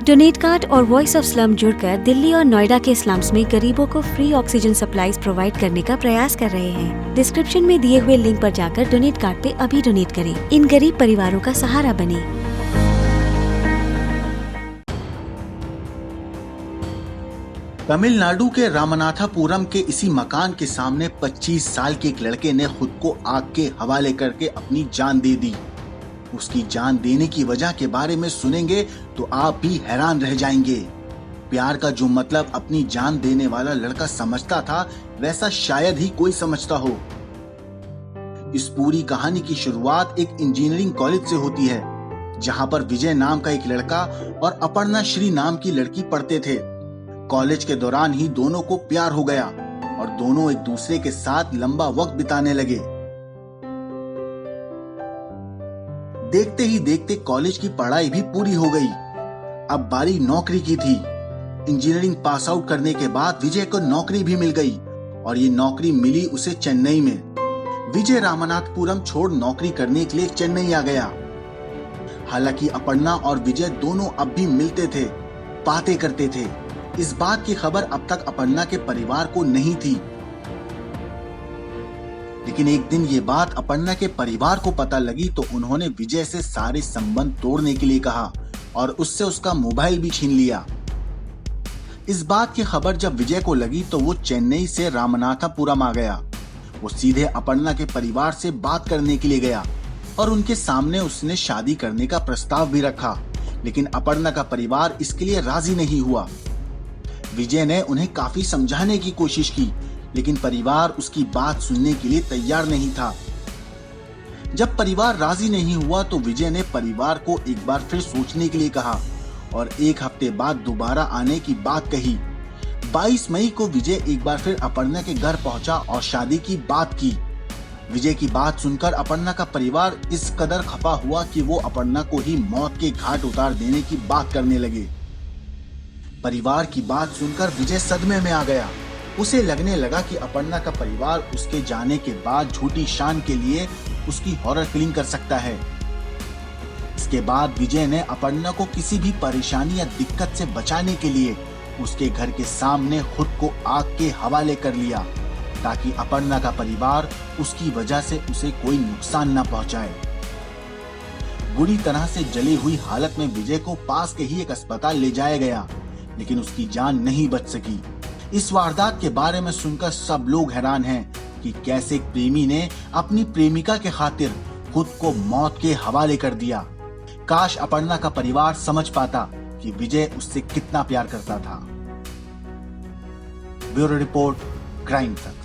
Donate card और voice of slum जुड़कर दिल्ली और नोएडा के स्लम्स में गरीबों को फ्री ऑक्सीजन सप्लाईज प्रोवाइड करने का प्रयास कर रहे हैं। डिस्क्रिप्शन में दिए हुए लिंक पर जाकर डोनेट कार्ड पे अभी डोनेट करें। इन गरीब परिवारों का सहारा बने। तमिलनाडु के रामनाथपुरम के इसी मकान के सामने 25 साल के एक लड़के ने खुद को आग के हवाले करके अपनी जान दे दी। उसकी जान देने की वजह के बारे में सुनेंगे तो आप भी हैरान रह जाएंगे। प्यार का जो मतलब अपनी जान देने वाला लड़का समझता था, वैसा शायद ही कोई समझता हो। इस पूरी कहानी की शुरुआत एक इंजीनियरिंग कॉलेज से होती है, जहां पर विजय नाम का एक लड़का और अपर्णा श्री नाम की लड़की पढ़ते थे। कॉलेज के दौरान ही दोनों को प्यार हो गया और दोनों एक दूसरे के साथ लंबा वक्त बिताने लगे। देखते ही देखते कॉलेज की पढ़ाई भी पूरी हो गई। अब बारी नौकरी की थी। इंजीनियरिंग पास आउट करने के बाद विजय को नौकरी भी मिल गई और ये नौकरी मिली उसे चेन्नई में। विजय रामनाथपुरम छोड़ नौकरी करने के लिए चेन्नई आ गया। हालांकि अपर्णा और विजय दोनों अब भी मिलते थे, बातें करते थे। इस बात की खबर अब तक अपर्णा के परिवार को नहीं थी, लेकिन एक दिन ये बात अपर्णा के परिवार को पता लगी तो उन्होंने विजय से सारे संबंध तोड़ने के लिए कहा और उससे उसका मोबाइल भी छीन लिया। इस बात की खबर जब विजय को लगी तो वो चेन्नई से रामनाथपुरम आ गया। वो सीधे अपर्णा के परिवार से बात करने के लिए गया और उनके सामने उसने शादी करने का प्रस्ताव भी रखा, लेकिन अपर्णा का परिवार इसके लिए राजी नहीं हुआ। विजय ने उन्हें काफी समझाने की कोशिश की, लेकिन परिवार उसकी बात सुनने के लिए तैयार नहीं था। जब परिवार राजी नहीं हुआ तो विजय ने परिवार को एक बार फिर सोचने के लिए कहा और एक हफ्ते बाद दोबारा आने की बात कही। 22 मई को विजय एक बार फिर अपर्णा के घर पहुंचा और शादी की बात की। विजय की बात सुनकर अपर्णा का परिवार इस कदर खफा हुआ कि वो अपर्णा को ही मौत के घाट उतार देने की बात करने लगे। परिवार की बात सुनकर विजय सदमे में आ गया। उसे लगने लगा कि अपर्णा का परिवार उसके जाने के बाद झूठी शान के लिए उसकी हॉरर फिल्म कर सकता है। इसके बाद विजय ने अपर्णा को किसी भी परेशानी या दिक्कत से बचाने के लिए उसके घर के सामने खुद को आग के हवाले कर लिया, ताकि अपर्णा का परिवार उसकी वजह से उसे कोई नुकसान न पहुंचाए। बुरी तरह से जली हुई हालत में विजय को पास के ही एक अस्पताल ले जाया गया, लेकिन उसकी जान नहीं बच सकी। इस वारदात के बारे में सुनकर सब लोग हैरान हैं कि कैसे एक प्रेमी ने अपनी प्रेमिका के खातिर खुद को मौत के हवाले कर दिया। काश अपर्णा का परिवार समझ पाता कि विजय उससे कितना प्यार करता था। ब्यूरो रिपोर्ट, क्राइम तक।